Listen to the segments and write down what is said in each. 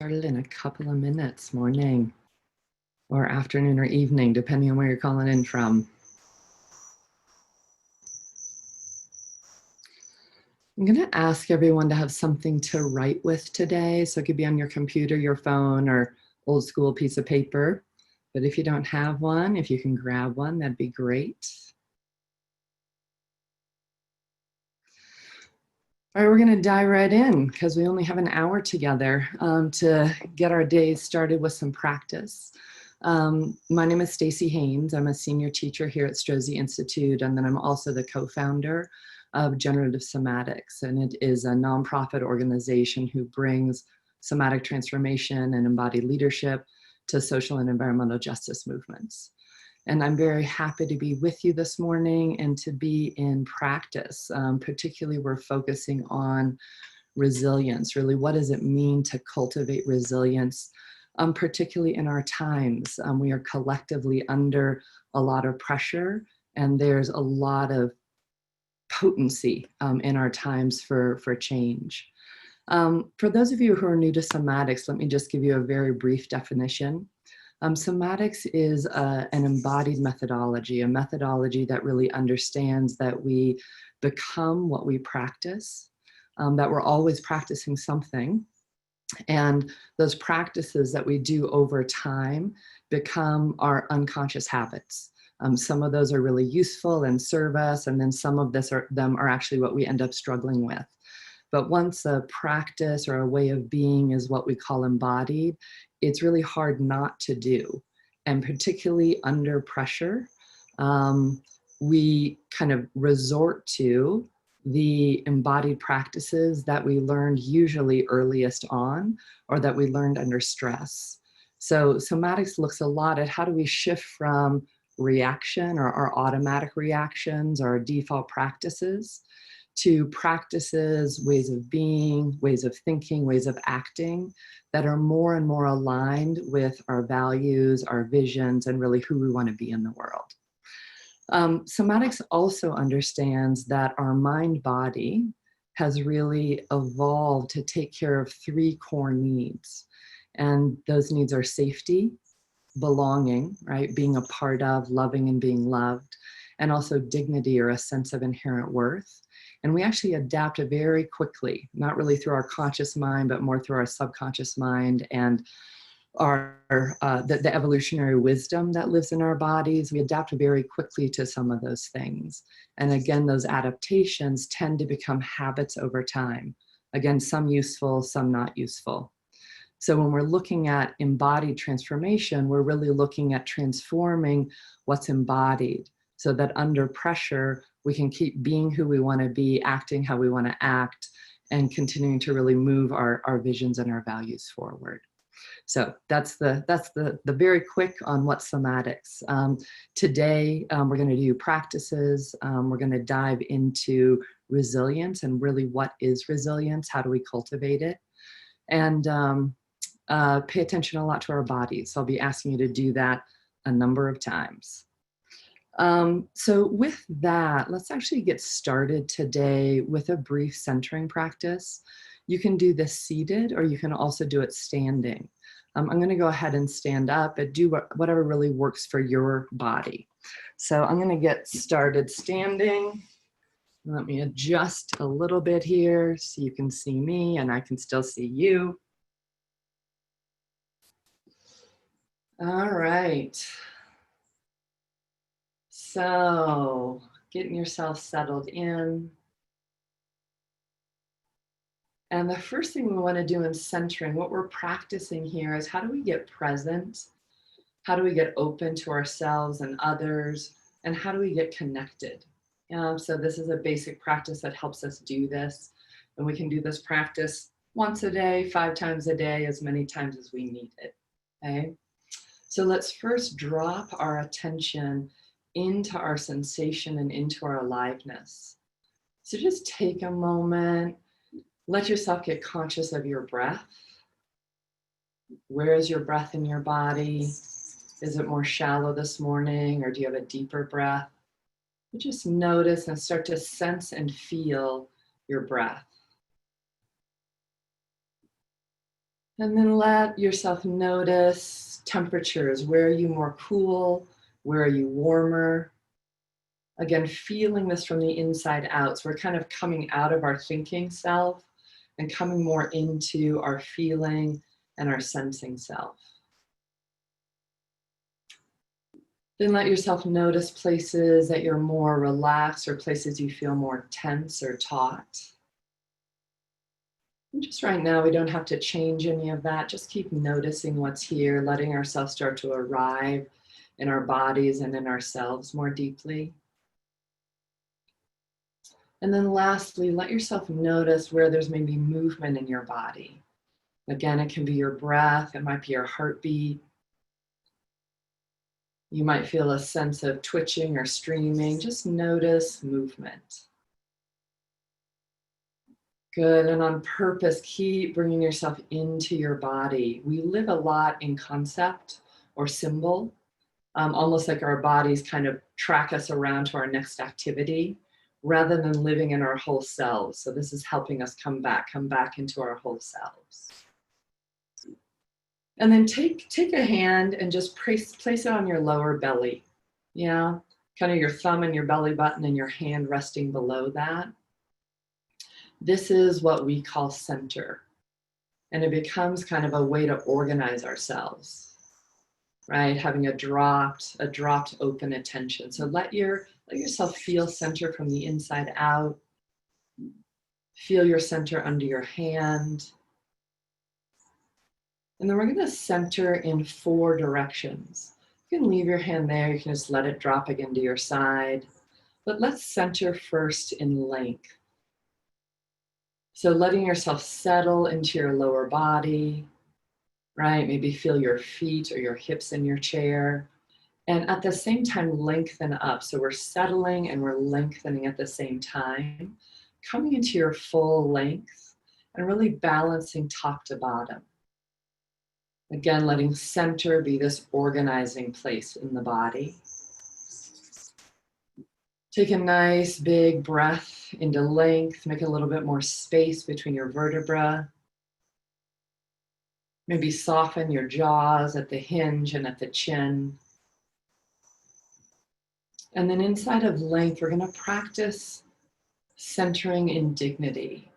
Started in a couple of minutes, morning or afternoon or evening, depending on where you're calling in from. I'm going to ask everyone to have something to write with today. So it could be on your computer, your phone, or old school piece of paper. But if you don't have one, if you can grab one, that'd be great. All right, we're going to dive right in because we only have an hour together to get our days started with some practice. My name is Staci Haines. I'm a senior teacher here at Staci Institute, and then I'm also the co-founder of Generative Somatics, and it is a nonprofit organization who brings somatic transformation and embodied leadership to social and environmental justice movements. And I'm very happy to be with you this morning and to be in practice. Particularly, we're focusing on resilience. Really, what does it mean to cultivate resilience, particularly in our times? We are collectively under a lot of pressure, and there's a lot of potency in our times for change. For those of you who are new to somatics, let me just give you a very brief definition. Somatics is an embodied methodology, a methodology that really understands that we become what we practice, that we're always practicing something, and those practices that we do over time become our unconscious habits. Some of those are really useful and serve us, and then some of them are actually what we end up struggling with. But once a practice or a way of being is what we call embodied, it's really hard not to do. And particularly under pressure, we kind of resort to the embodied practices that we learned usually earliest on, or that we learned under stress. So somatics looks a lot at how do we shift from reaction or our automatic reactions or our default practices to practices, ways of being, ways of thinking, ways of acting that are more and more aligned with our values, our visions, and really who we want to be in the world. Somatics also understands that our mind-body has really evolved to take care of three core needs. And those needs are safety, belonging, right? Being a part of, loving and being loved, and also dignity or a sense of inherent worth. And we actually adapt very quickly, not really through our conscious mind, but more through our subconscious mind and the evolutionary wisdom that lives in our bodies. We adapt very quickly to some of those things. And again, those adaptations tend to become habits over time. Again, some useful, some not useful. So when we're looking at embodied transformation, we're really looking at transforming what's embodied so that under pressure, we can keep being who we want to be, acting how we want to act, and continuing to really move our visions and our values forward. So that's the very quick on what somatics. Today, we're going to do practices. We're going to dive into resilience and really what is resilience? How do we cultivate it? And pay attention a lot to our bodies. So I'll be asking you to do that a number of times. So with that, let's actually get started today with a brief centering practice. You can do this seated, or you can also do it standing. I'm going to go ahead and stand up and do whatever really works for your body. So I'm going to get started standing. Let me adjust a little bit here so you can see me and I can still see you. All right. So getting yourself settled in. And the first thing we want to do in centering, what we're practicing here is how do we get present? How do we get open to ourselves and others? And how do we get connected? So this is a basic practice that helps us do this. And we can do this practice once a day, 5 times a day, as many times as we need it, okay? So let's first drop our attention into our sensation and into our aliveness. So just take a moment, let yourself get conscious of your breath. Where is your breath in your body? Is it more shallow this morning, or do you have a deeper breath? Just notice and start to sense and feel your breath. And then let yourself notice temperatures. Where are you more cool? Where are you warmer? Again, feeling this from the inside out. So we're kind of coming out of our thinking self and coming more into our feeling and our sensing self. Then let yourself notice places that you're more relaxed or places you feel more tense or taut. And just right now, we don't have to change any of that. Just keep noticing what's here, letting ourselves start to arrive in our bodies and in ourselves more deeply. And then lastly, let yourself notice where there's maybe movement in your body. Again, it can be your breath, it might be your heartbeat. You might feel a sense of twitching or streaming. Just notice movement. Good, and on purpose, keep bringing yourself into your body. We live a lot in concept or symbol, almost like our bodies kind of track us around to our next activity, rather than living in our whole selves. So this is helping us come back into our whole selves. And then take a hand and just place it on your lower belly. Yeah, kind of your thumb and your belly button and your hand resting below that. This is what we call center. And it becomes kind of a way to organize ourselves, right? Having a dropped open attention. So let yourself feel center from the inside out. Feel your center under your hand. And then we're going to center in 4 directions. You can leave your hand there. You can just let it drop again to your side. But let's center first in length. So letting yourself settle into your lower body, right? Maybe feel your feet or your hips in your chair. And at the same time, lengthen up. So we're settling and we're lengthening at the same time, coming into your full length and really balancing top to bottom. Again, letting center be this organizing place in the body. Take a nice big breath into length, make a little bit more space between your vertebrae. Maybe soften your jaws at the hinge and at the chin. And then inside of length, we're going to practice centering in dignity,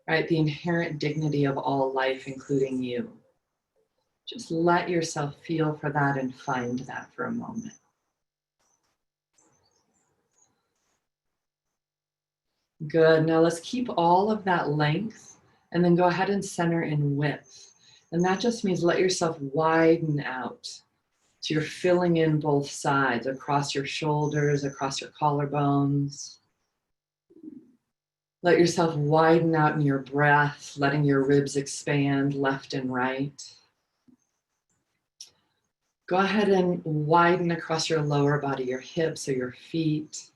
right? The inherent dignity of all life, including you. Just let yourself feel for that and find that for a moment. Good. Now let's keep all of that length and then go ahead and center in width. And that just means let yourself widen out. So you're filling in both sides, across your shoulders, across your collarbones. Let yourself widen out in your breath, letting your ribs expand left and right. Go ahead and widen across your lower body, your hips or your feet.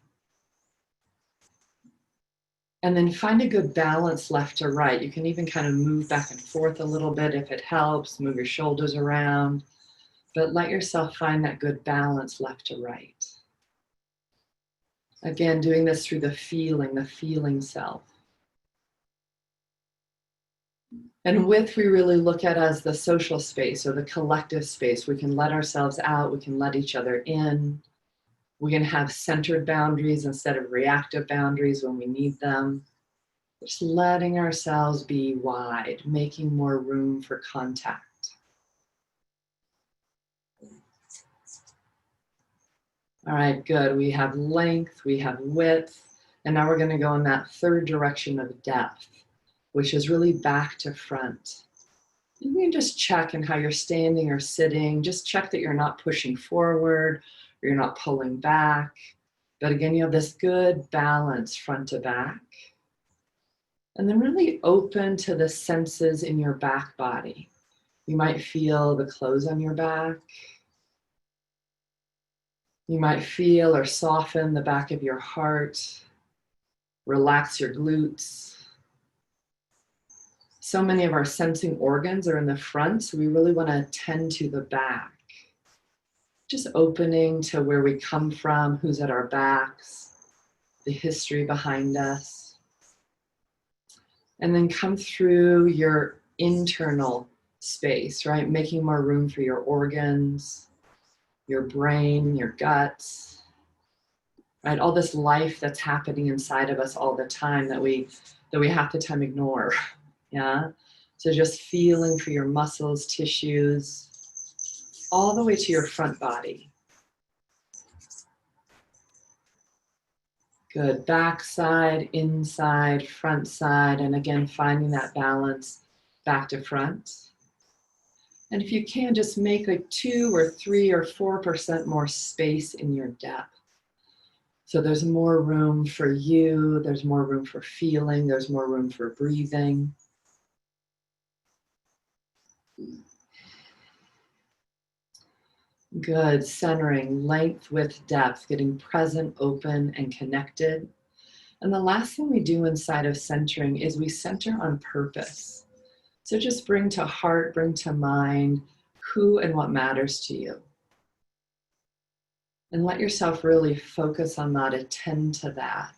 And then find a good balance left to right. You can even kind of move back and forth a little bit if it helps, move your shoulders around, but let yourself find that good balance left to right. Again, doing this through the feeling self. And width, we really look at as the social space or the collective space. We can let ourselves out, we can let each other in. We can have centered boundaries instead of reactive boundaries when we need them. Just letting ourselves be wide, making more room for contact. All right, good. We have length, we have width, and now we're going to go in that third direction of depth, which is really back to front. You can just check in how you're standing or sitting. Just check that you're not pushing forward or you're not pulling back. But again, you have this good balance front to back. And then really open to the senses in your back body. You might feel the clothes on your back. You might feel or soften the back of your heart. Relax your glutes. So many of our sensing organs are in the front, so we really want to tend to the back. Just opening to where we come from, who's at our backs, the history behind us. And then come through your internal space, right? Making more room for your organs, your brain, your guts, right? All this life that's happening inside of us all the time that we half the time ignore. Yeah. So just feeling for your muscles, tissues, all the way to your front body. Good. Back side, inside, front side, and again, finding that balance back to front. And if you can, just make like 2 or 3 or 4% more space in your depth. So there's more room for you, there's more room for feeling, there's more room for breathing. Good. Centering, length, width, depth, getting present, open, and connected. And the last thing we do inside of centering is we center on purpose. So just bring to heart, bring to mind who and what matters to you. And let yourself really focus on that, attend to that.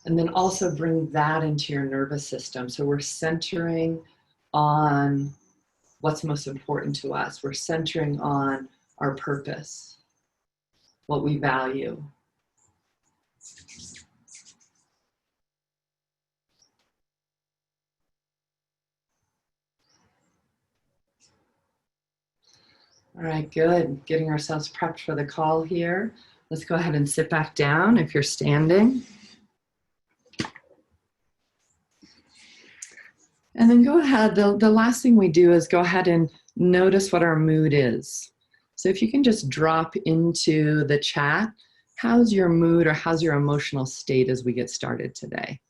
And then also bring that into your nervous system. So we're centering on what's most important to us. We're centering on our purpose, what we value. All right, good. Getting ourselves prepped for the call here. Let's go ahead and sit back down if you're standing. And then go ahead, the last thing we do is go ahead and notice what our mood is. So if you can just drop into the chat, how's your mood or how's your emotional state as we get started today?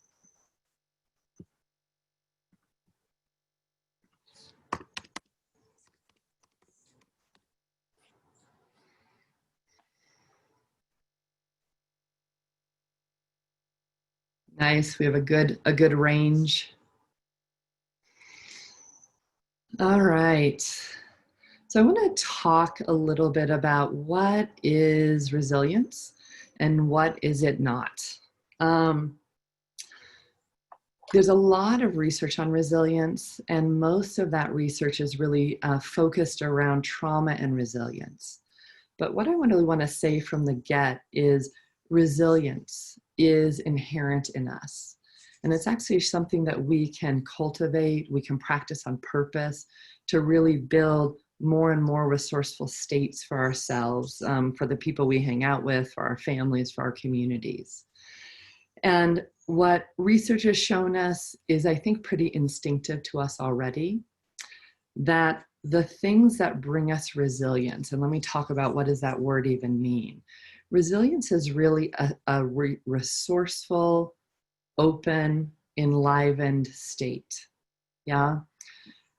Nice, we have a good range. All right. So I want to talk a little bit about what is resilience and what is it not. There's a lot of research on resilience, and most of that research is really focused around trauma and resilience. But what I really want to say from the get is resilience is inherent in us. And it's actually something that we can cultivate, we can practice on purpose to really build more and more resourceful states for ourselves, for the people we hang out with, for our families, for our communities. And what research has shown us is, I think, pretty instinctive to us already, that the things that bring us resilience, and let me talk about what does that word even mean. Resilience is really a resourceful, open, enlivened state. Yeah.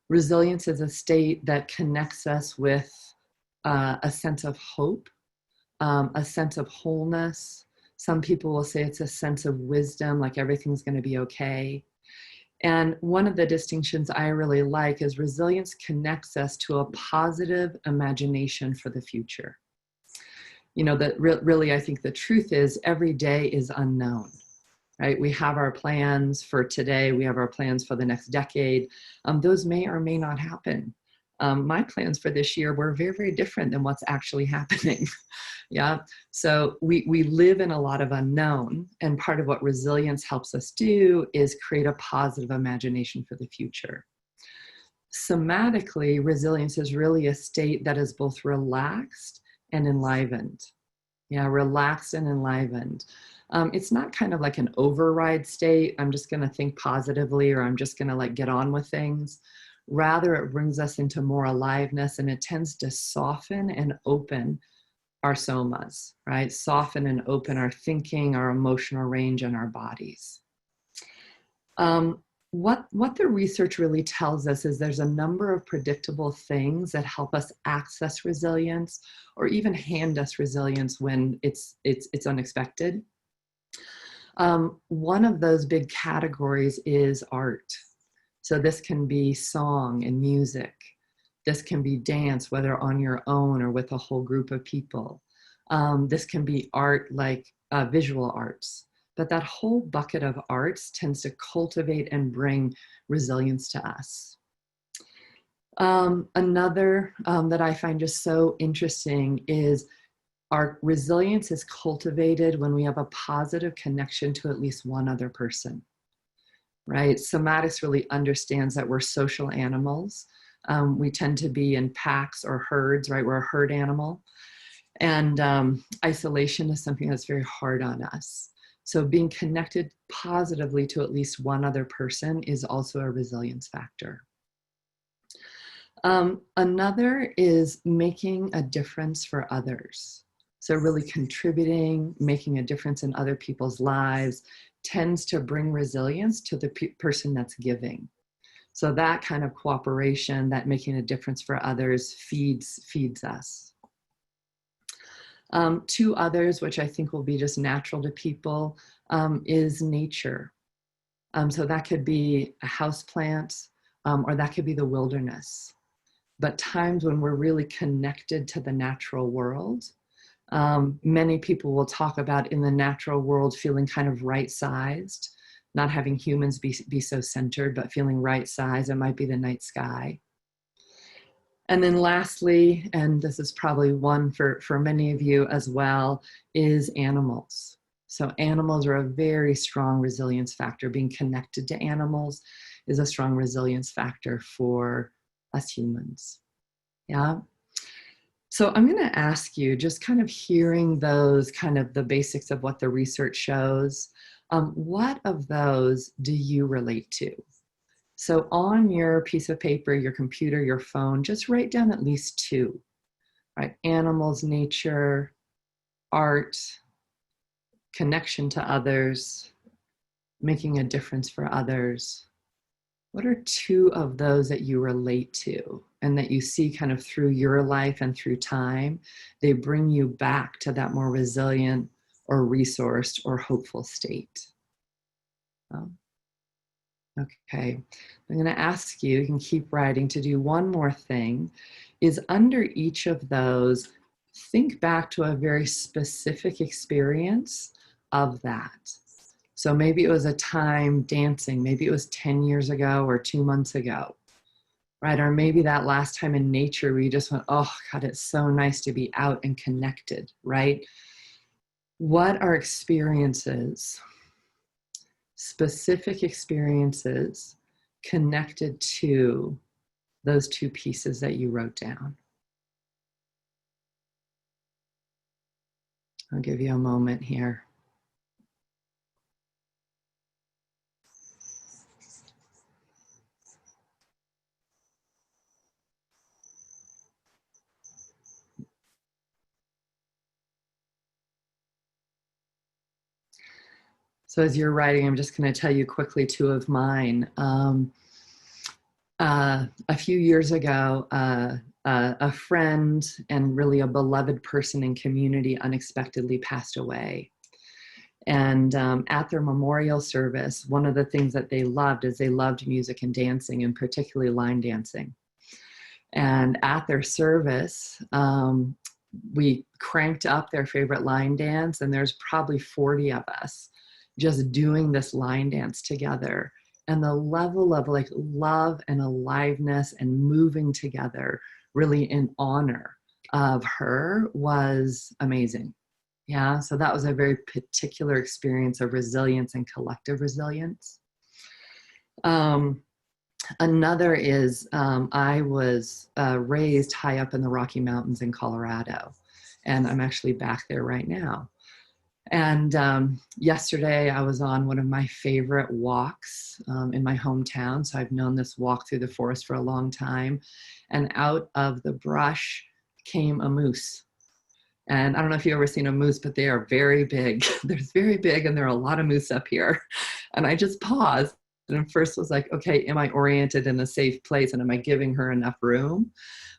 Resilience is a state that connects us with a sense of hope, a sense of wholeness. Some people will say it's a sense of wisdom, like everything's going to be okay. And one of the distinctions I really like is resilience connects us to a positive imagination for the future. You know, that really, I think the truth is every day is unknown, right? We have our plans for today. We have our plans for the next decade. Those may or may not happen. My plans for this year were very, very different than what's actually happening. Yeah. So we live in a lot of unknown, and part of what resilience helps us do is create a positive imagination for the future. Somatically, resilience is really a state that is both relaxed and enlivened. Yeah, relaxed and enlivened. It's not kind of like an override state. I'm just going to think positively, or I'm just going to like get on with things. Rather, it brings us into more aliveness, and it tends to soften and open our somas, right? Soften and open our thinking, our emotional range, and our bodies. What the research really tells us is there's a number of predictable things that help us access resilience, or even hand us resilience when it's unexpected. One of those big categories is art. So this can be song and music. This can be dance, whether on your own or with a whole group of people. This can be art like visual arts. but that whole bucket of arts tends to cultivate and bring resilience to us. Another that I find just so interesting is our resilience is cultivated when we have a positive connection to at least one other person, right? Somatics really understands that we're social animals. We tend to be in packs or herds, right? We're a herd animal. And isolation is something that's very hard on us. So being connected positively to at least one other person is also a resilience factor. Another is making a difference for others. So really contributing, making a difference in other people's lives tends to bring resilience to the person that's giving. So that kind of cooperation, that making a difference for others feeds us. Two others, which I think will be just natural to people, is nature. So that could be a houseplant, or that could be the wilderness. But times when we're really connected to the natural world, many people will talk about in the natural world feeling kind of right-sized, not having humans be so centered, but feeling right-sized. It might be the night sky. And then lastly, and this is probably one for many of you as well, is animals. So animals are a very strong resilience factor. Being connected to animals is a strong resilience factor for us humans. Yeah. So I'm going to ask you, just kind of hearing those kind of the basics of what the research shows, what of those do you relate to? So on your piece of paper, your computer, your phone, just write down at least two, right? Animals, nature, art, connection to others, making a difference for others. What are two of those that you relate to and that you see kind of through your life and through time? They bring you back to that more resilient or resourced or hopeful state. Okay, I'm going to ask you, you can keep writing, to do one more thing, is under each of those, think back to a very specific experience of that. So maybe it was a time dancing, maybe it was 10 years ago or 2 months ago, right? Or maybe that last time in nature where you just went, oh God, it's so nice to be out and connected, right? What are experiences, specific experiences connected to those two pieces that you wrote down? I'll give you a moment here. So as you're writing, I'm just going to tell you quickly two of mine. A few years ago, a friend and really a beloved person in community unexpectedly passed away. And at their memorial service, one of the things that they loved is they loved music and dancing, and particularly line dancing. And at their service, we cranked up their favorite line dance, and there's probably 40 of us just doing this line dance together. And the level of like love and aliveness and moving together really in honor of her was amazing. Yeah, so that was a very particular experience of resilience and collective resilience. Another is I was raised high up in the Rocky Mountains in Colorado, and I'm actually back there right now. And yesterday I was on one of my favorite walks in my hometown. So I've known this walk through the forest for a long time. And out of the brush came a moose. And I don't know if you've ever seen a moose, but they are very big. They're very big, and there are a lot of moose up here. And I just paused and at first was like, okay, am I oriented in a safe place, and am I giving her enough room?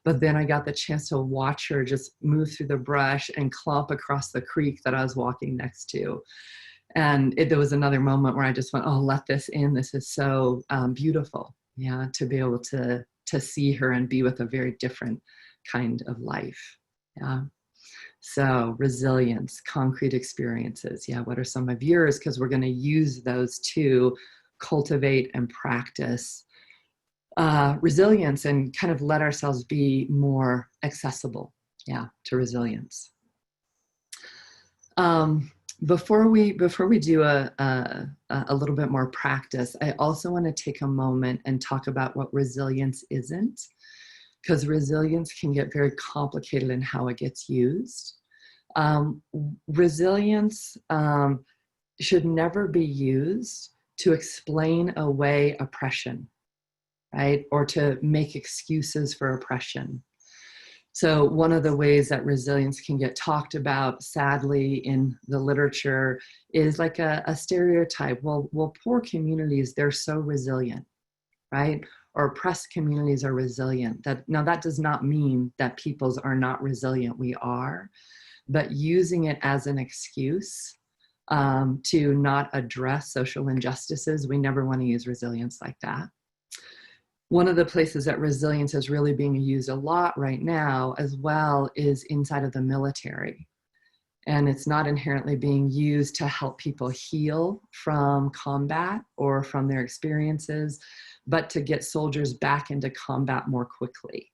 But then I got the chance to watch her just move through the brush and clomp across the creek that I was walking next to. And there was another moment where I just went, oh, let this in. This is so beautiful, yeah, to be able to see her and be with a very different kind of life, yeah. So resilience, concrete experiences. Yeah, what are some of yours? Because we're going to use those to cultivate and practice resilience and kind of let ourselves be more accessible, yeah, to resilience. Before we do a little bit more practice, I also want to take a moment and talk about what resilience isn't, because resilience can get very complicated in how it gets used. Resilience should never be used to explain away oppression, right? Or to make excuses for oppression. So one of the ways that resilience can get talked about, sadly, in the literature is like a stereotype. Well, poor communities, they're so resilient, right? Or oppressed communities are resilient. Now that does not mean that peoples are not resilient. We are, but using it as an excuse to not address social injustices, we never want to use resilience like that. One of the places that resilience is really being used a lot right now as well is inside of the military. And it's not inherently being used to help people heal from combat or from their experiences, but to get soldiers back into combat more quickly.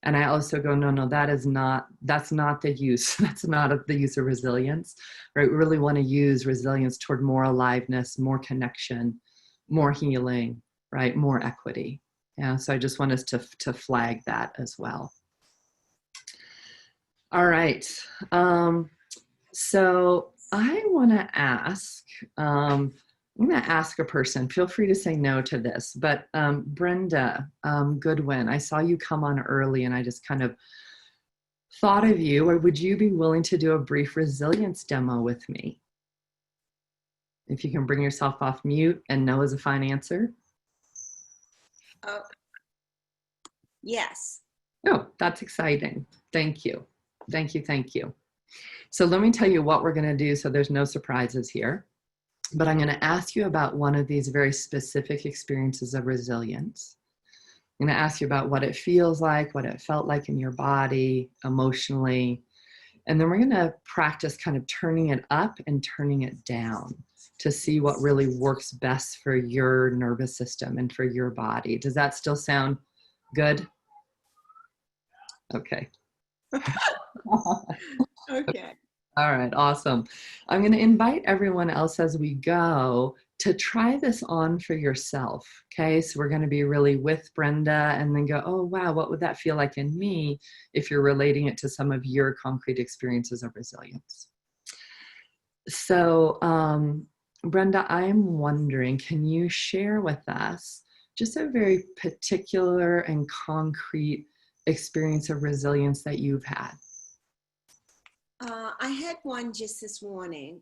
And I also go, no, that's not the use. That's not the use of resilience, right? We really want to use resilience toward more aliveness, more connection, more healing, right? More equity. Yeah, so I just want us to flag that as well. All right. So I want to ask, I'm going to ask a person, feel free to say no to this, but Brenda Goodwin, I saw you come on early and I just kind of thought of you, or would you be willing to do a brief resilience demo with me? If you can bring yourself off mute, and no is a fine answer. Oh, yes. Oh, that's exciting. Thank you. Thank you. Thank you. So let me tell you what we're going to do so there's no surprises here. But I'm going to ask you about one of these very specific experiences of resilience. I'm going to ask you about what it feels like, what it felt like in your body, emotionally. And then we're going to practice kind of turning it up and turning it down to see what really works best for your nervous system and for your body. Does that still sound good? Okay. Okay. All right, awesome. I'm going to invite everyone else as we go to try this on for yourself. Okay, so we're going to be really with Brenda and then go, oh, wow, what would that feel like in me if you're relating it to some of your concrete experiences of resilience? So, Brenda, I'm wondering, can you share with us just a very particular and concrete experience of resilience that you've had? I had one just this morning.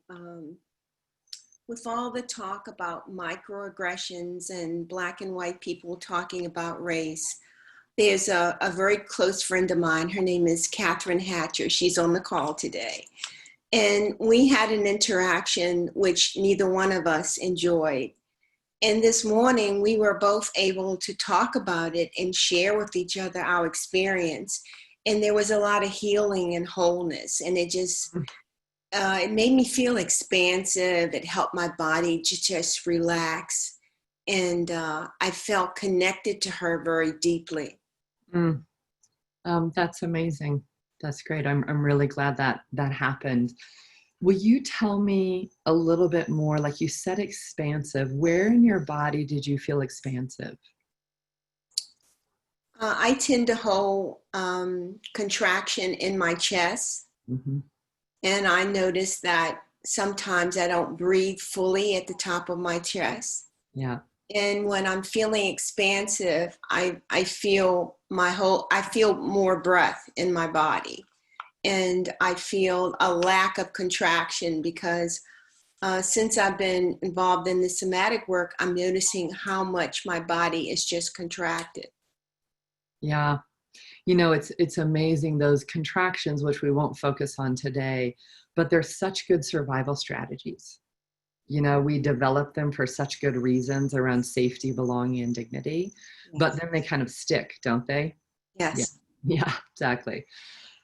With all the talk about microaggressions and Black and white people talking about race, there's a very close friend of mine. Her name is Catherine Hatcher. She's on the call today. And we had an interaction which neither one of us enjoyed. And this morning, we were both able to talk about it and share with each other our experience. And there was a lot of healing and wholeness. And it just, it made me feel expansive. It helped my body to just relax. And I felt connected to her very deeply. That's amazing. That's great. I'm really glad that happened. Will you tell me a little bit more, like you said, expansive, where in your body did you feel expansive? I tend to hold contraction in my chest. Mm-hmm. And I notice that sometimes I don't breathe fully at the top of my chest. Yeah. And when I'm feeling expansive, I feel I feel more breath in my body. And I feel a lack of contraction because since I've been involved in the somatic work, I'm noticing how much my body is just contracted. Yeah. You know, it's amazing, those contractions, which we won't focus on today, but they're such good survival strategies. You know, we develop them for such good reasons around safety, belonging, and dignity, but then they kind of stick, don't they? Yes. Yeah, exactly.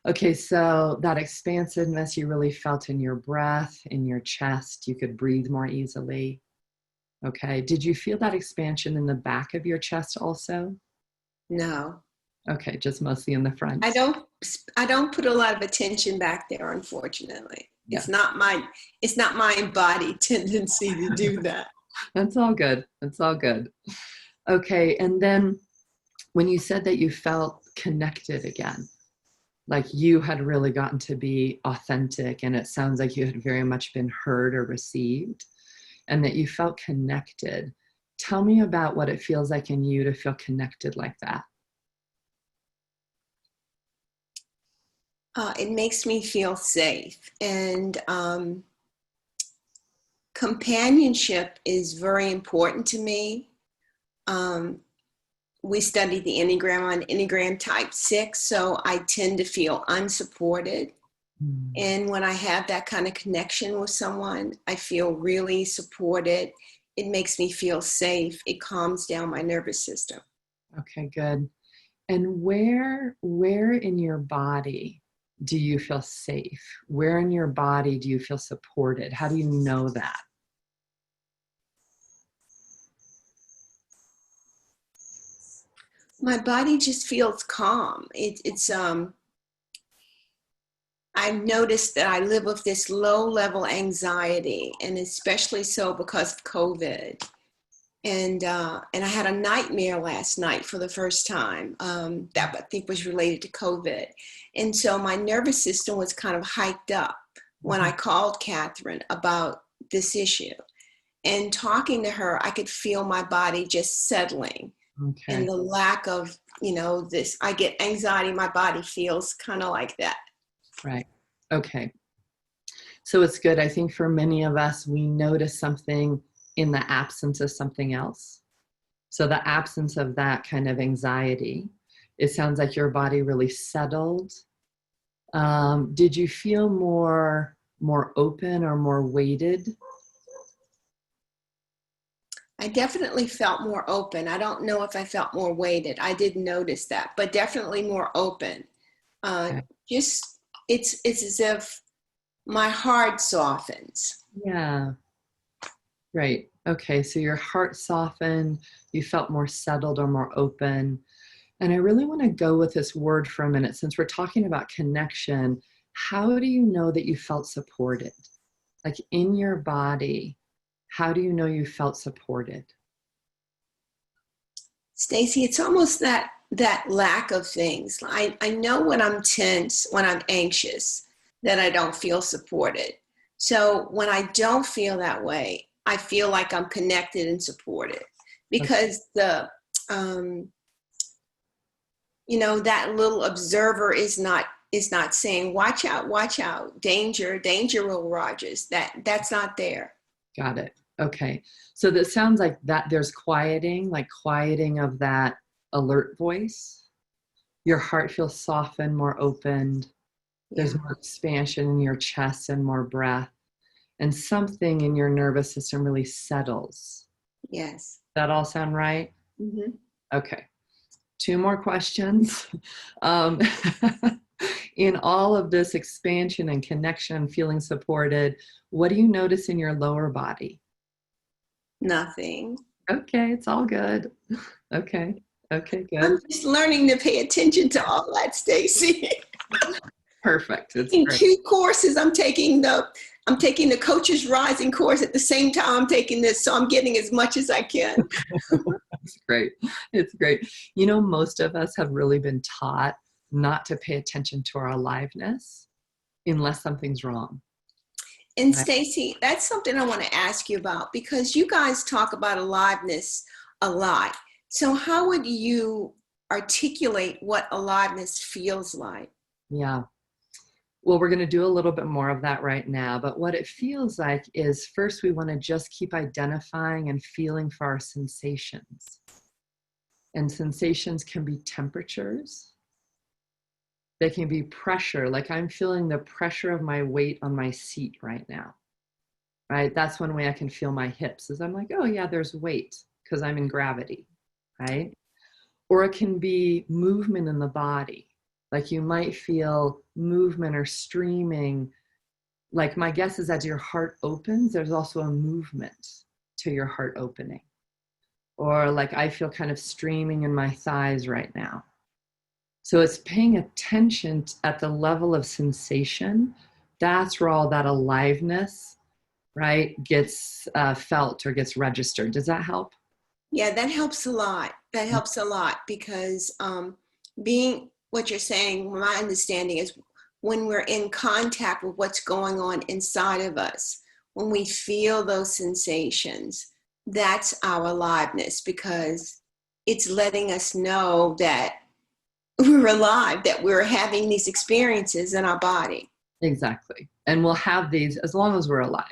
Okay, so that expansiveness you really felt in your breath, in your chest, you could breathe more easily. Okay, did you feel that expansion in the back of your chest also? No, Okay, just mostly in the front. I don't put a lot of attention back there, unfortunately. Yeah, It's not my body tendency to do that. that's all good. That's all good. Okay, and then when you said that you felt connected again, like you had really gotten to be authentic, and it sounds like you had very much been heard or received, and that you felt connected. Tell me about what it feels like in you to feel connected like that. It makes me feel safe. And companionship is very important to me. Um, we studied the Enneagram on Enneagram type 6, so I tend to feel unsupported. Mm. And when I have that kind of connection with someone, I feel really supported. It makes me feel safe. It calms down my nervous system. Okay, good. And where in your body do you feel safe? Where in your body do you feel supported? How do you know that? My body just feels calm. I've noticed that I live with this low level anxiety, and especially so because of COVID. And I had a nightmare last night for the first time that I think was related to COVID. And so my nervous system was kind of hiked up when I called Catherine about this issue. And talking to her, I could feel my body just settling, and Okay, the lack of, this, I get anxiety, my body feels kind of like that. right. Okay. So it's good. I think for many of us, we notice something in the absence of something else. So the absence of that kind of anxiety, it sounds like your body really settled. Did you feel more open or more weighted? I definitely felt more open. I don't know if I felt more weighted. I did notice that, but definitely more open. Uh, Okay. just it's as if my heart softens. Yeah, right. Okay, so your heart softened, you felt more settled or more open. And I really want to go with this word for a minute. Since we're talking about connection, how do you know that you felt supported? Like in your body, how do you know you felt supported? Staci, it's almost that lack of things. I know when I'm tense, when I'm anxious, that I don't feel supported. So when I don't feel that way, I feel like I'm connected and supported Okay. because um, that little observer is not saying watch out, danger, Will Rogers. That's not there. Got it. Okay. So that sounds like that there's quieting, like quieting of that alert voice. Your heart feels softened, more opened. There's Yeah. more expansion in your chest and more breath. And something in your nervous system really settles. Yes. That all sound right? Hmm. Okay. Two more questions. Um, in all of this expansion and connection, feeling supported, what do you notice in your lower body? Nothing. Okay, it's all good. Okay, okay, I'm good. just learning to pay attention to all that, Staci. Perfect. It's In great. 2 courses, I'm taking the Coaches Rising course at the same time I'm taking this, so I'm getting as much as I can. It's great. It's great. You know, most of us have really been taught not to pay attention to our aliveness unless something's wrong. And Right? Staci, that's something I want to ask you about because you guys talk about aliveness a lot. So how would you articulate what aliveness feels like? Yeah. Well, we're going to do a little bit more of that right now. But what it feels like is first, we want to just keep identifying and feeling for our sensations. And sensations can be temperatures, they can be pressure. Like I'm feeling the pressure of my weight on my seat right now. Right? That's one way I can feel my hips, is I'm like, oh, yeah, there's weight because I'm in gravity. Right? Or it can be movement in the body. Like you might feel movement or streaming. Like my guess is as your heart opens, there's also a movement to your heart opening. Or like I feel kind of streaming in my thighs right now. So it's paying attention at the level of sensation. That's where all that aliveness, right, gets felt or gets registered. Does that help? Yeah, that helps a lot. That helps a lot because being what you're saying, my understanding is when we're in contact with what's going on inside of us, when we feel those sensations, that's our aliveness because it's letting us know that we're alive, that we're having these experiences in our body. Exactly. And we'll have these as long as we're alive.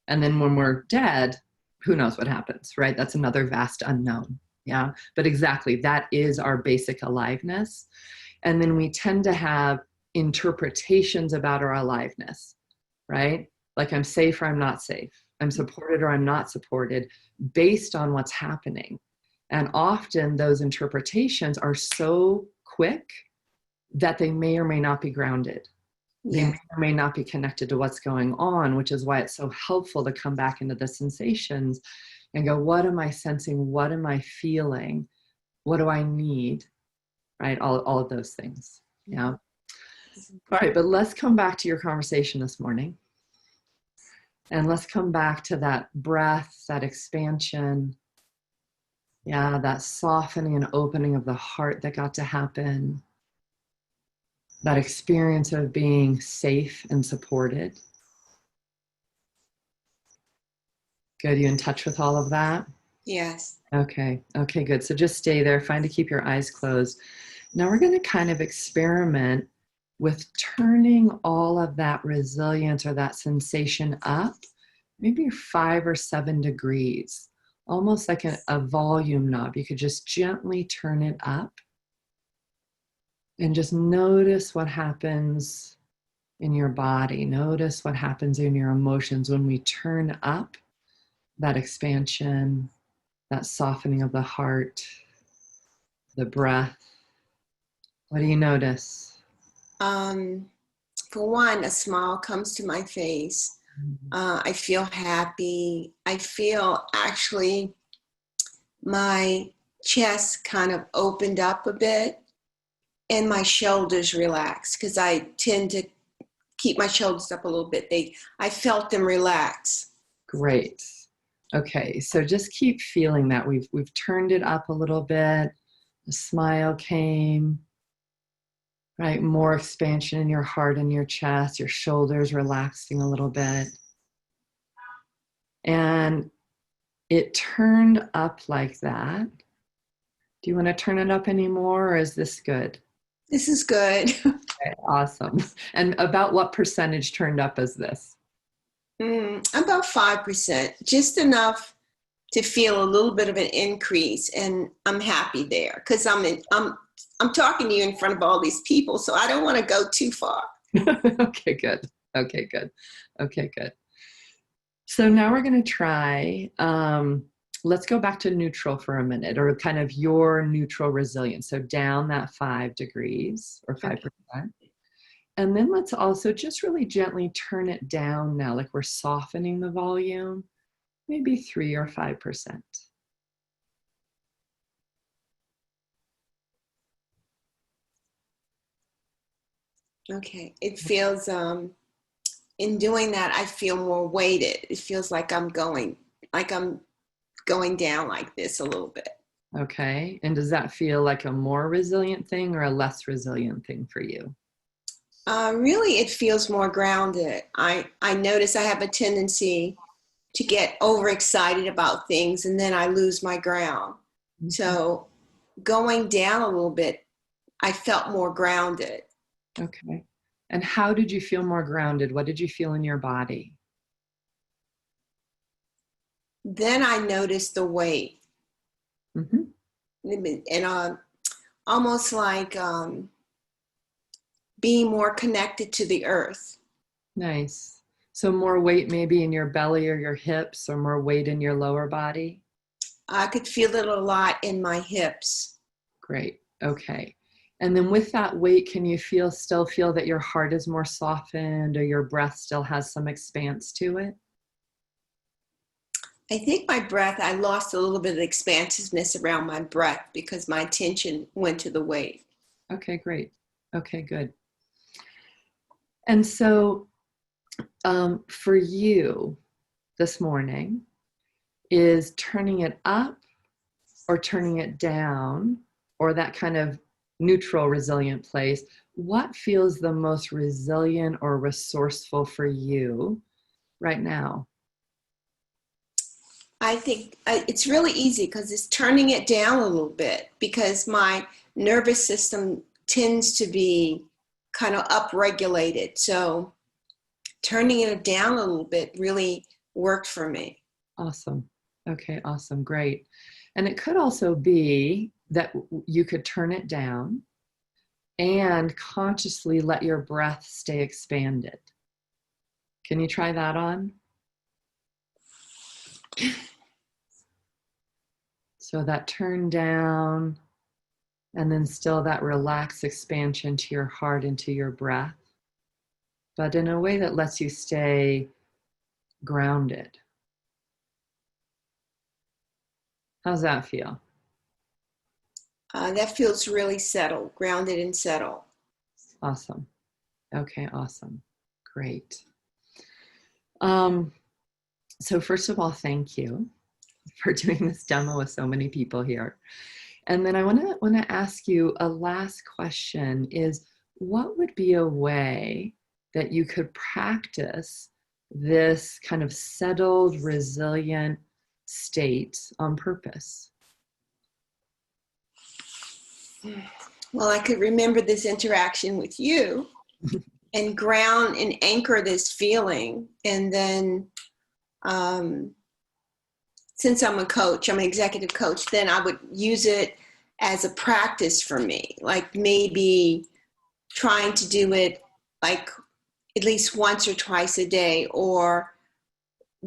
And then when we're dead, who knows what happens, right? That's another vast unknown. Yeah. But exactly, that is our basic aliveness. And then we tend to have interpretations about our aliveness, right? Like I'm safe or I'm not safe. I'm supported or I'm not supported based on what's happening. And often those interpretations are so quick that they may or may not be grounded. They may or may not be connected to what's going on, which is why it's so helpful to come back into the sensations and go, what am I sensing? What am I feeling? What do I need? Right? All of those things. Yeah. All right, but let's come back to your conversation this morning. And let's come back to that breath, that expansion. Yeah, that softening and opening of the heart that got to happen. That experience of being safe and supported. Good, you in touch with all of that? Yes. Okay, good. So just stay there, find to keep your eyes closed. Now we're going to kind of experiment with turning all of that resilience or that sensation up, maybe 5 or 7 degrees, almost like a volume knob. You could just gently turn it up and just notice what happens in your body. Notice what happens in your emotions when we turn up that expansion, that softening of the heart, the breath. What do you notice? For one, a smile comes to my face. I feel happy. I feel actually my chest kind of opened up a bit and my shoulders relaxed because I tend to keep my shoulders up a little bit. I felt them relax. Great. Okay, so just keep feeling that. We've turned it up a little bit. The smile came, right? More expansion in your heart and your chest, your shoulders relaxing a little bit. And it turned up like that. Do you want to turn it up anymore, or is this good? This is good. Okay, awesome. And about what percentage turned up is this? About 5%, just enough to feel a little bit of an increase, and I'm happy there because I'm talking to you in front of all these people, so I don't want to go too far. Okay, good. Okay, good. Okay, good. So now we're going to try, let's go back to neutral for a minute, or kind of your neutral resilience. So down that 5 degrees or 5%. Okay. And then let's also just really gently turn it down now, like we're softening the volume, maybe 3 or 5%. Okay, it feels, in doing that, I feel more weighted. It feels like I'm going down like this a little bit. Okay, and does that feel like a more resilient thing or a less resilient thing for you? Really, it feels more grounded. I notice I have a tendency to get overexcited about things and then I lose my ground. Mm-hmm. So going down a little bit, I felt more grounded. Okay. And how did you feel more grounded? What did you feel in your body? Then I noticed the weight. Mm-hmm. And almost like being more connected to the earth. Nice. So more weight maybe in your belly or your hips, or more weight in your lower body? I could feel it a lot in my hips. Great. Okay. And then with that weight, can you still feel that your heart is more softened or your breath still has some expanse to it? I think my breath, I lost a little bit of expansiveness around my breath because my attention went to the weight. Okay, great. Okay, good. And so for you this morning, is turning it up or turning it down, or that kind of neutral, resilient place, what feels the most resilient or resourceful for you right now? I think it's really easy because it's turning it down a little bit because my nervous system tends to be kind of upregulated. So turning it down a little bit really worked for me. Awesome. Okay, awesome. Great. And it could also be that you could turn it down and consciously let your breath stay expanded. Can you try that on? So that turn down, and then still that relaxed expansion to your heart and to your breath, but in a way that lets you stay grounded. How's that feel? That feels really settled, grounded and settled. Awesome. Okay, awesome. Great. So first of all, thank you for doing this demo with so many people here. And then I want to ask you a last question is, what would be a way that you could practice this kind of settled, resilient state on purpose? Well, I could remember this interaction with you and ground and anchor this feeling. And then since I'm a coach, I'm an executive coach, then I would use it as a practice for me, like maybe trying to do it like at least once or twice a day, or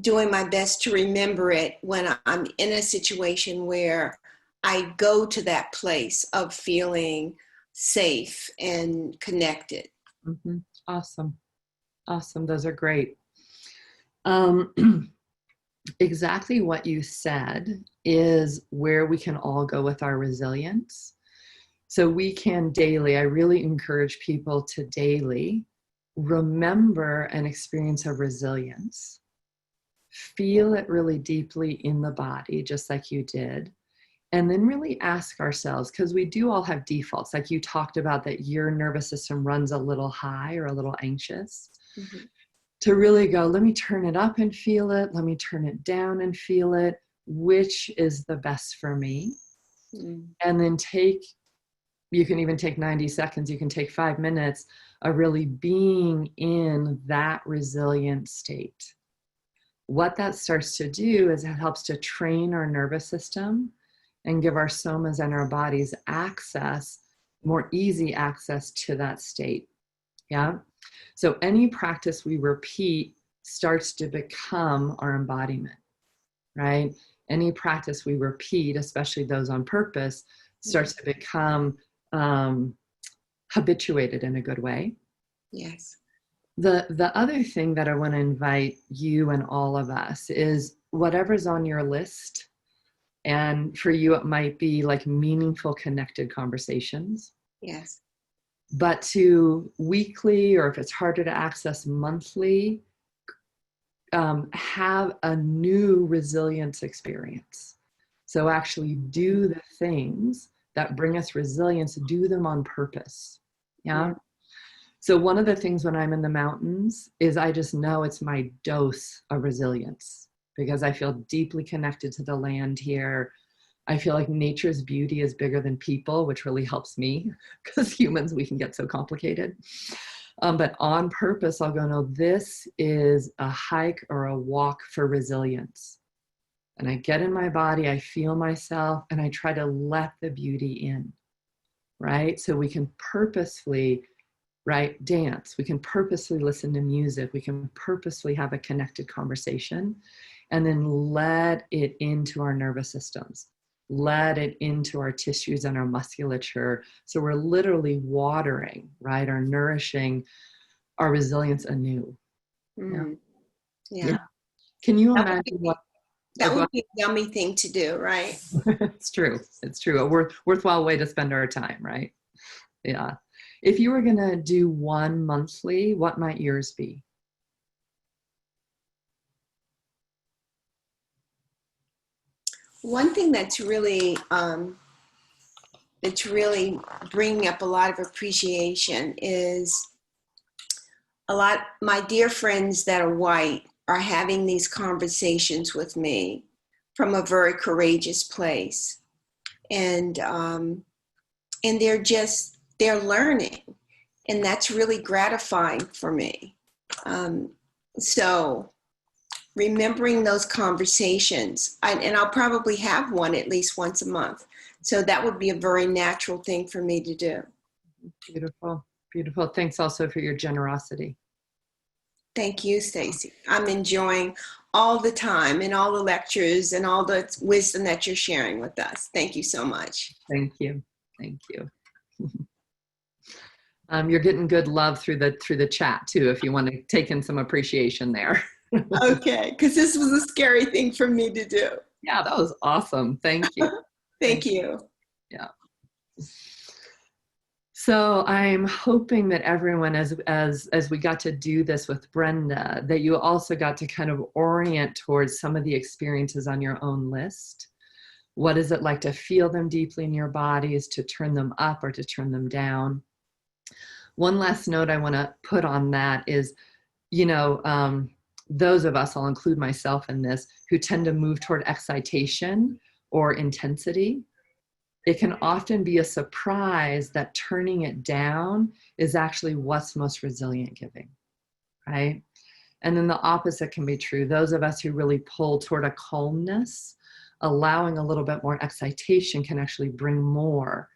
doing my best to remember it when I'm in a situation where I go to that place of feeling safe and connected. Mm-hmm. Awesome. Awesome. Those are great. Exactly what you said is where we can all go with our resilience. So we can daily, I really encourage people to daily remember an experience of resilience. Feel it really deeply in the body, just like you did. And then really ask ourselves, because we do all have defaults, like you talked about that your nervous system runs a little high or a little anxious. Mm-hmm. To really go, let me turn it up and feel it. Let me turn it down and feel it. Which is the best for me? Mm. And then you can even take 90 seconds, you can take 5 minutes of really being in that resilient state. What that starts to do is it helps to train our nervous system and give our somas and our bodies more easy access to that state. Yeah. So any practice we repeat starts to become our embodiment, right? Any practice we repeat, especially those on purpose, starts to become habituated in a good way. Yes. The other thing that I want to invite you and all of us is whatever's on your list. And for you, it might be like meaningful, connected conversations. Yes. But to weekly, or if it's harder to access, monthly, have a new resilience experience. So actually do the things that bring us resilience, do them on purpose. Yeah. So one of the things when I'm in the mountains is I just know it's my dose of resilience because I feel deeply connected to the land here. I feel like nature's beauty is bigger than people, which really helps me because humans, we can get so complicated. But on purpose, I'll go, no, this is a hike or a walk for resilience. And I get in my body, I feel myself, and I try to let the beauty in, right? So we can purposefully, right, dance. We can purposely listen to music. We can purposely have a connected conversation and then let it into our nervous systems. let it into our tissues and our musculature. So we're literally watering, right, or nourishing our resilience anew. Mm, Yeah. yeah. Can you That would imagine be, what? Oh, that go would be a yummy thing to do, right? ahead. It's true. It's true. A worthwhile way to spend our time, right? Yeah. If you were going to do one monthly, what might yours be? One thing that's really bringing up a lot of appreciation is my dear friends that are white are having these conversations with me from a very courageous place. And they're learning, and that's really gratifying for me. So remembering those conversations, and I'll probably have one at least once a month. So that would be a very natural thing for me to do. Beautiful. Beautiful. Thanks also for your generosity. Thank you, Staci. I'm enjoying all the time and all the lectures and all the wisdom that you're sharing with us. Thank you so much. Thank you. Thank you. You're getting good love through the chat too, if you want to take in some appreciation there. Okay, because this was a scary thing for me to do. Yeah, that was awesome. Thank you. Thank you. Yeah. So I'm hoping that everyone, as we got to do this with Brenda, that you also got to kind of orient towards some of the experiences on your own list. What is it like to feel them deeply in your bodies, to turn them up or to turn them down? One last note I want to put on that is, those of us, I'll include myself in this, who tend to move toward excitation or intensity, it can often be a surprise that turning it down is actually what's most resilient giving, right? And then the opposite can be true. Those of us who really pull toward a calmness, allowing a little bit more excitation can actually bring more,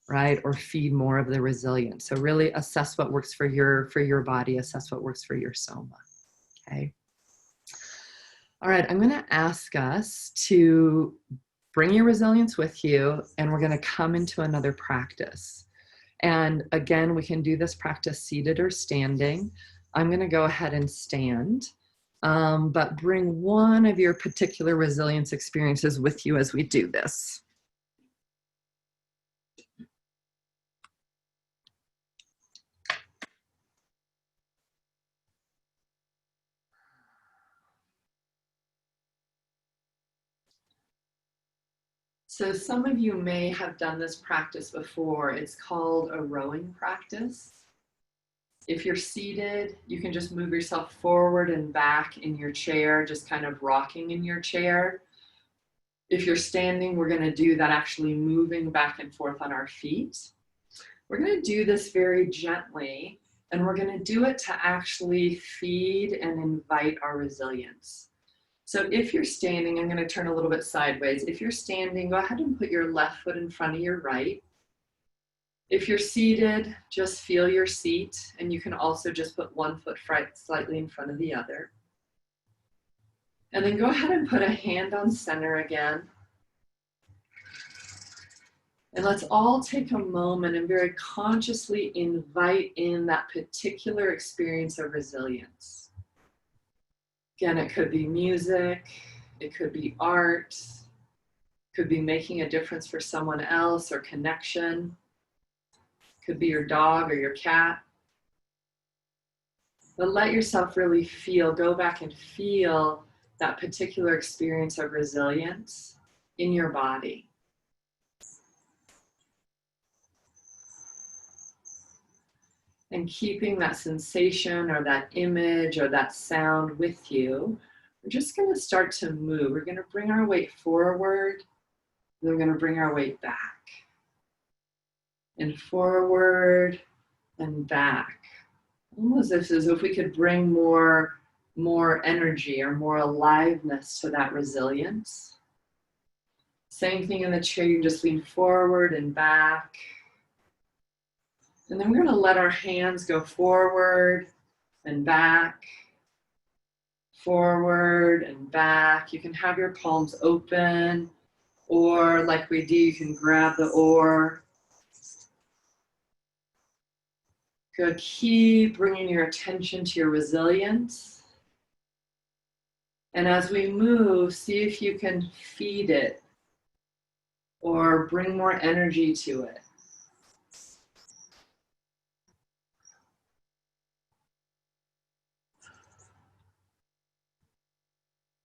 right? Or feed more of the resilience. So really assess what works for your body, assess what works for your soma, okay? All right, I'm gonna ask us to bring your resilience with you, and we're going to come into another practice. And again, we can do this practice seated or standing. I'm going to go ahead and stand, but bring one of your particular resilience experiences with you as we do this. So some of you may have done this practice before. It's called a rowing practice. If you're seated, you can just move yourself forward and back in your chair, just kind of rocking in your chair. If you're standing, we're going to do that actually moving back and forth on our feet. We're going to do this very gently, and we're going to do it to actually feed and invite our resilience. So if you're standing, I'm going to turn a little bit sideways. If you're standing, go ahead and put your left foot in front of your right. If you're seated, just feel your seat, and you can also just put one foot slightly in front of the other. And then go ahead and put a hand on center again. And let's all take a moment and very consciously invite in that particular experience of resilience. Again, it could be music, it could be art, it could be making a difference for someone else or connection. It could be your dog or your cat. But let yourself really go back and feel that particular experience of resilience in your body. And keeping that sensation or that image or that sound with you, we're just going to start to move. We're going to bring our weight forward, and we're going to bring our weight back. And forward and back. Almost as if we could bring more energy or more aliveness to that resilience. Same thing in the chair, you just lean forward and back. And then we're going to let our hands go forward and back, forward and back. You can have your palms open Or like we do, you can grab the oar. Good. Keep bringing your attention to your resilience. And as we move, see if you can feed it or bring more energy to it.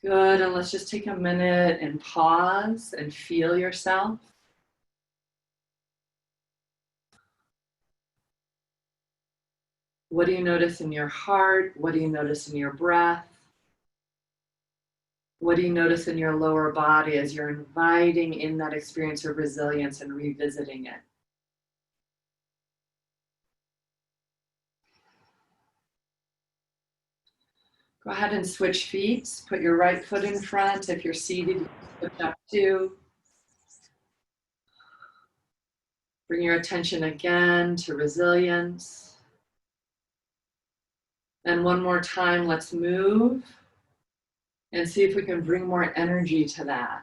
Good, and let's just take a minute and pause and feel yourself. What do you notice in your heart? What do you notice in your breath? What do you notice in your lower body as you're inviting in that experience of resilience and revisiting it? Go ahead and switch feet. Put your right foot in front. If you're seated, you can switch up too. Bring your attention again to resilience. And one more time, let's move and see if we can bring more energy to that.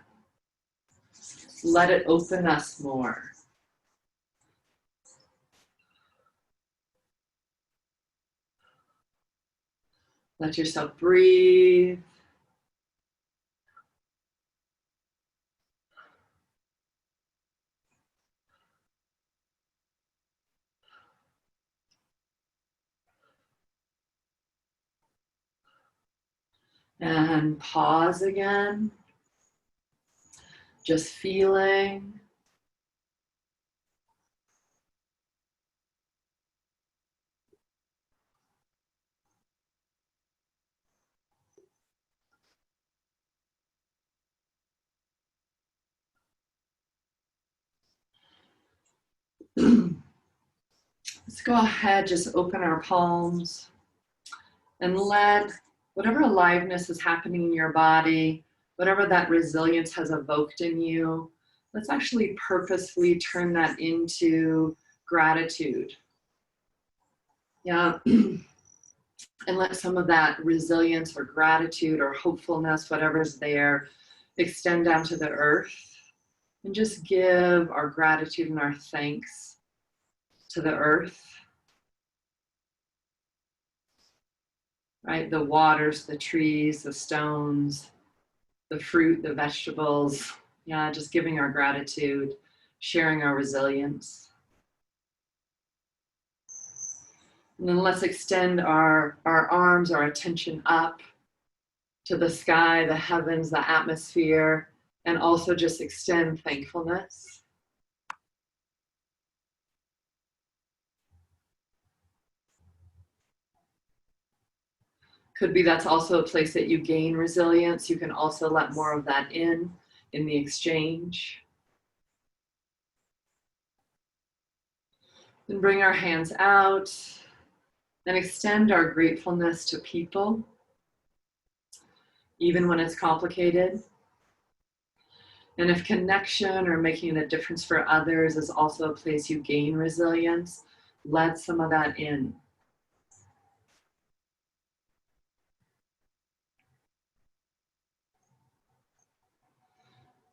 Let it open us more. Let yourself breathe. And pause again. Just feeling. Let's go ahead, just open our palms and let whatever aliveness is happening in your body, whatever that resilience has evoked in you, let's actually purposefully turn that into gratitude. Yeah. And let some of that resilience or gratitude or hopefulness, whatever's there, extend down to the earth. And just give our gratitude and our thanks to the earth. Right? The waters, the trees, the stones, the fruit, the vegetables. Yeah, just giving our gratitude, sharing our resilience. And then let's extend our arms, our attention up to the sky, the heavens, the atmosphere, and also just extend thankfulness. Could be that's also a place that you gain resilience. You can also let more of that in the exchange. And bring our hands out and extend our gratefulness to people, even when it's complicated. And if connection or making a difference for others is also a place you gain resilience, let some of that in.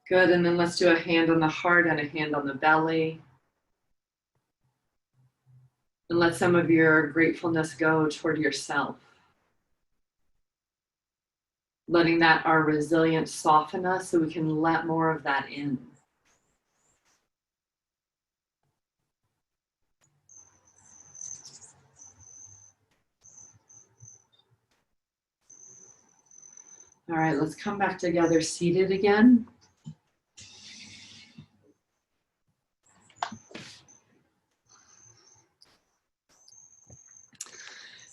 Good, and then let's do a hand on the heart and a hand on the belly. And let some of your gratefulness go toward yourself. Letting that our resilience soften us so we can let more of that in. All right, let's come back together seated again.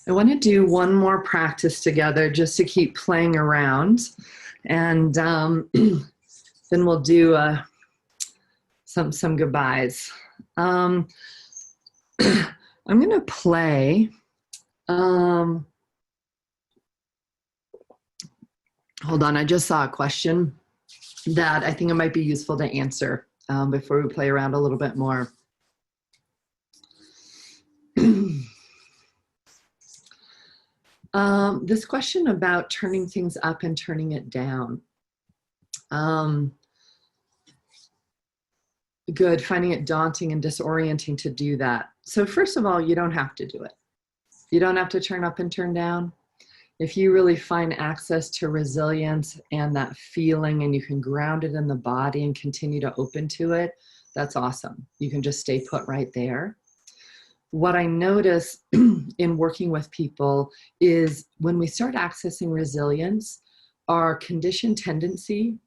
I want to do one more practice together just to keep playing around. And then we'll do some goodbyes. I'm going to play. Hold on, I just saw a question that I think it might be useful to answer before we play around a little bit more. This question about turning things up and turning it down. Good. Finding it daunting and disorienting to do that. So first of all, you don't have to do it. You don't have to turn up and turn down. If you really find access to resilience and that feeling and you can ground it in the body and continue to open to it, that's awesome. You can just stay put right there. What I notice in working with people is when we start accessing resilience, our conditioned tendency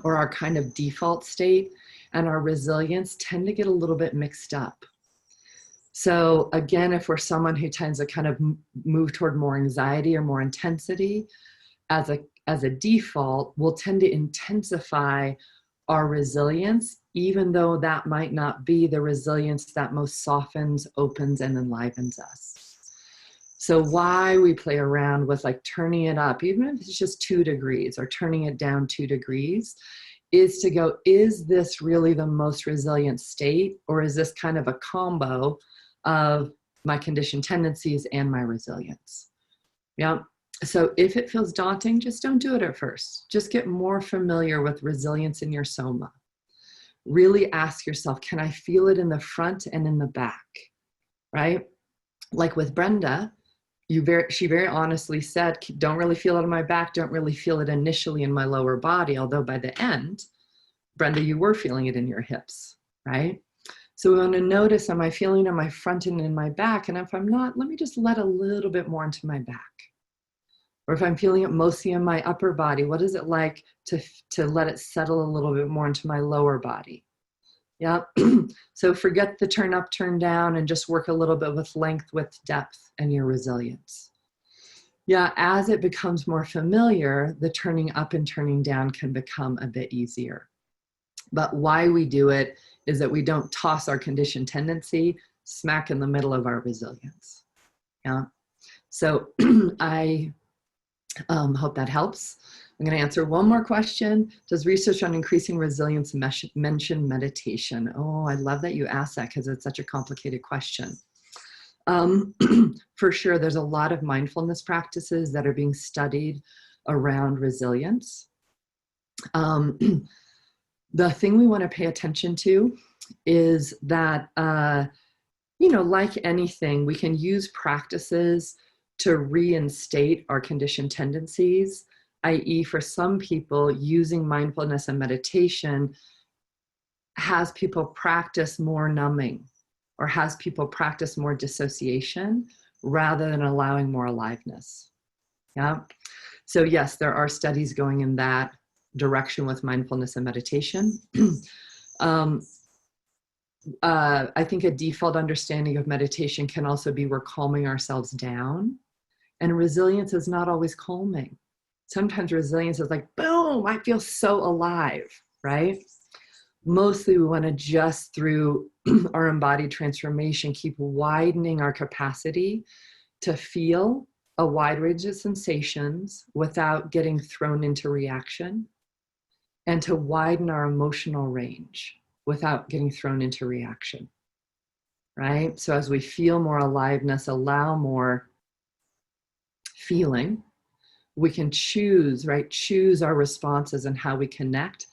or our kind of default state and our resilience tend to get a little bit mixed up. So again, if we're someone who tends to kind of move toward more anxiety or more intensity, as a default, we'll tend to intensify our resilience, even though that might not be the resilience that most softens, opens, and enlivens us. So why we play around with like turning it up, even if it's just 2 degrees or turning it down 2 degrees, is to go, is this really the most resilient state? Or is this kind of a combo of my conditioned tendencies and my resilience? Yeah. So if it feels daunting, just don't do it at first. Just get more familiar with resilience in your soma. Really ask yourself, can I feel it in the front and in the back? Right? Like with Brenda, she very honestly said, don't really feel it in my back, don't really feel it initially in my lower body, although by the end, Brenda, you were feeling it in your hips, right? So we want to notice, am I feeling it in my front and in my back? And if I'm not, let me just let a little bit more into my back. Or if I'm feeling it mostly in my upper body, what is it like to let it settle a little bit more into my lower body? Yeah. So forget the turn up, turn down, and just work a little bit with length, with depth, and your resilience. Yeah, as it becomes more familiar, the turning up and turning down can become a bit easier. But why we do it is that we don't toss our conditioned tendency smack in the middle of our resilience. Yeah. So I hope that helps. I'm going to answer one more question. Does research on increasing resilience mention meditation? Oh, I love that you asked that because it's such a complicated question. For sure, there's a lot of mindfulness practices that are being studied around resilience. The thing we want to pay attention to is that, like anything, we can use practices to reinstate our conditioned tendencies, i.e. for some people, using mindfulness and meditation has people practice more numbing or has people practice more dissociation rather than allowing more aliveness. Yeah. So yes, there are studies going in that direction with mindfulness and meditation. I think a default understanding of meditation can also be we're calming ourselves down. And resilience is not always calming. Sometimes resilience is like, boom, I feel so alive, right? Mostly we want to just through our embodied transformation, keep widening our capacity to feel a wide range of sensations without getting thrown into reaction, and to widen our emotional range without getting thrown into reaction, right? So as we feel more aliveness, allow more feeling, we can choose, right? Choose our responses and how we connect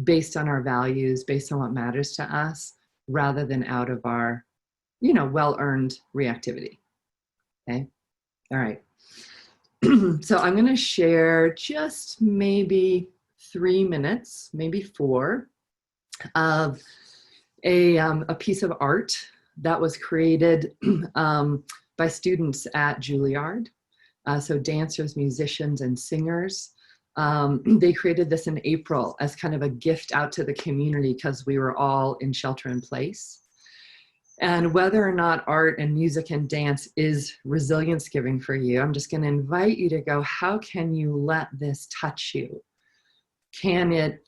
based on our values, based on what matters to us, rather than out of our, well-earned reactivity. Okay. All right. So I'm going to share just maybe 3 minutes, maybe 4, of a piece of art that was created by students at Juilliard. So dancers, musicians, and singers. They created this in April as kind of a gift out to the community because we were all in shelter in place. And whether or not art and music and dance is resilience giving for you, I'm just going to invite you to go, how can you let this touch you? Can it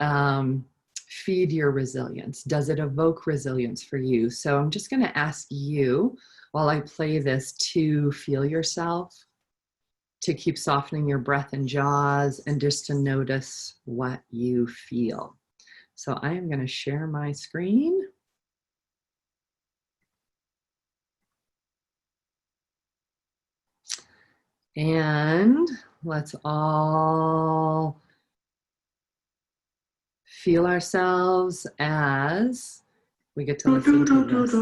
feed your resilience? Does it evoke resilience for you? So I'm just going to ask you while I play this to feel yourself, to keep softening your breath and jaws, and just to notice what you feel. So I am going to share my screen. And let's all feel ourselves as we get to listen to this.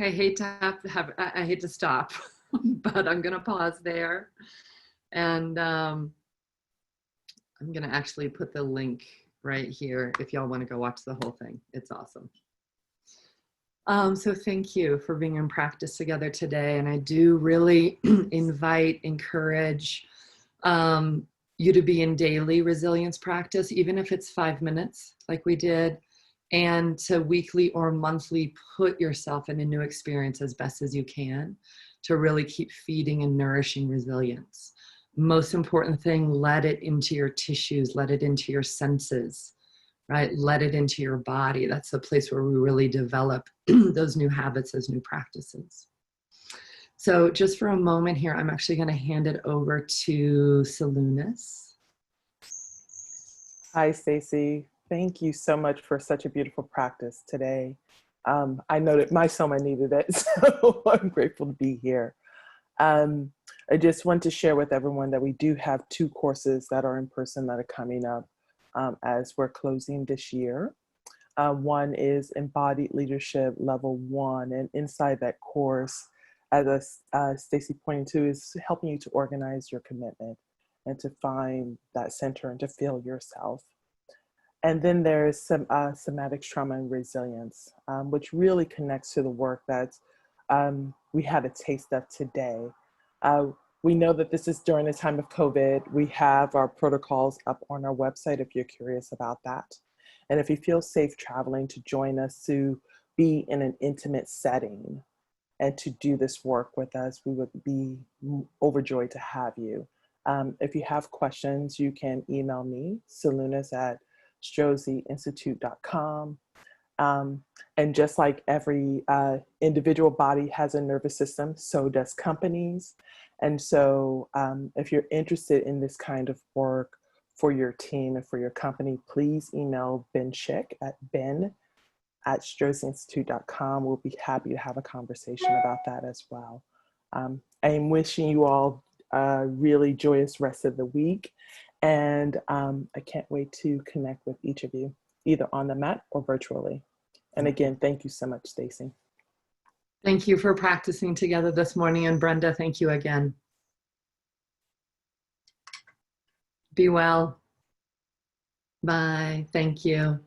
I hate to stop, but I'm going to pause there. And I'm going to actually put the link right here if y'all want to go watch the whole thing. It's awesome. So thank you for being in practice together today. And I do really encourage you to be in daily resilience practice, even if it's 5 minutes like we did, and to weekly or monthly put yourself in a new experience as best as you can to really keep feeding and nourishing resilience. Most important thing, let it into your tissues, let it into your senses, right? Let it into your body. That's the place where we really develop those new habits, those new practices. So just for a moment here, I'm actually going to hand it over to Salunas. Hi, Staci. Thank you so much for such a beautiful practice today. I know that my soma needed it, so I'm grateful to be here. I just want to share with everyone that we do have 2 courses that are in person that are coming up as we're closing this year. One is Embodied Leadership Level 1, and inside that course, as Staci pointed to, is helping you to organize your commitment and to find that center and to feel yourself. And then there's some somatics, trauma, and resilience, which really connects to the work that we had a taste of today. We know that this is during the time of COVID. We have our protocols up on our website if you're curious about that. And if you feel safe traveling to join us to be in an intimate setting and to do this work with us, we would be overjoyed to have you. If you have questions, you can email me, salunas@stroziinstitute.com. And just like every individual body has a nervous system, so does companies. And so if you're interested in this kind of work for your team and for your company, please email Ben Schick at ben@stroziinstitute.com. We'll be happy to have a conversation about that as well. I'm wishing you all a really joyous rest of the week. And I can't wait to connect with each of you, either on the mat or virtually. And again, thank you so much, Staci. Thank you for practicing together this morning. And Brenda, thank you again. Be well. Bye. Thank you.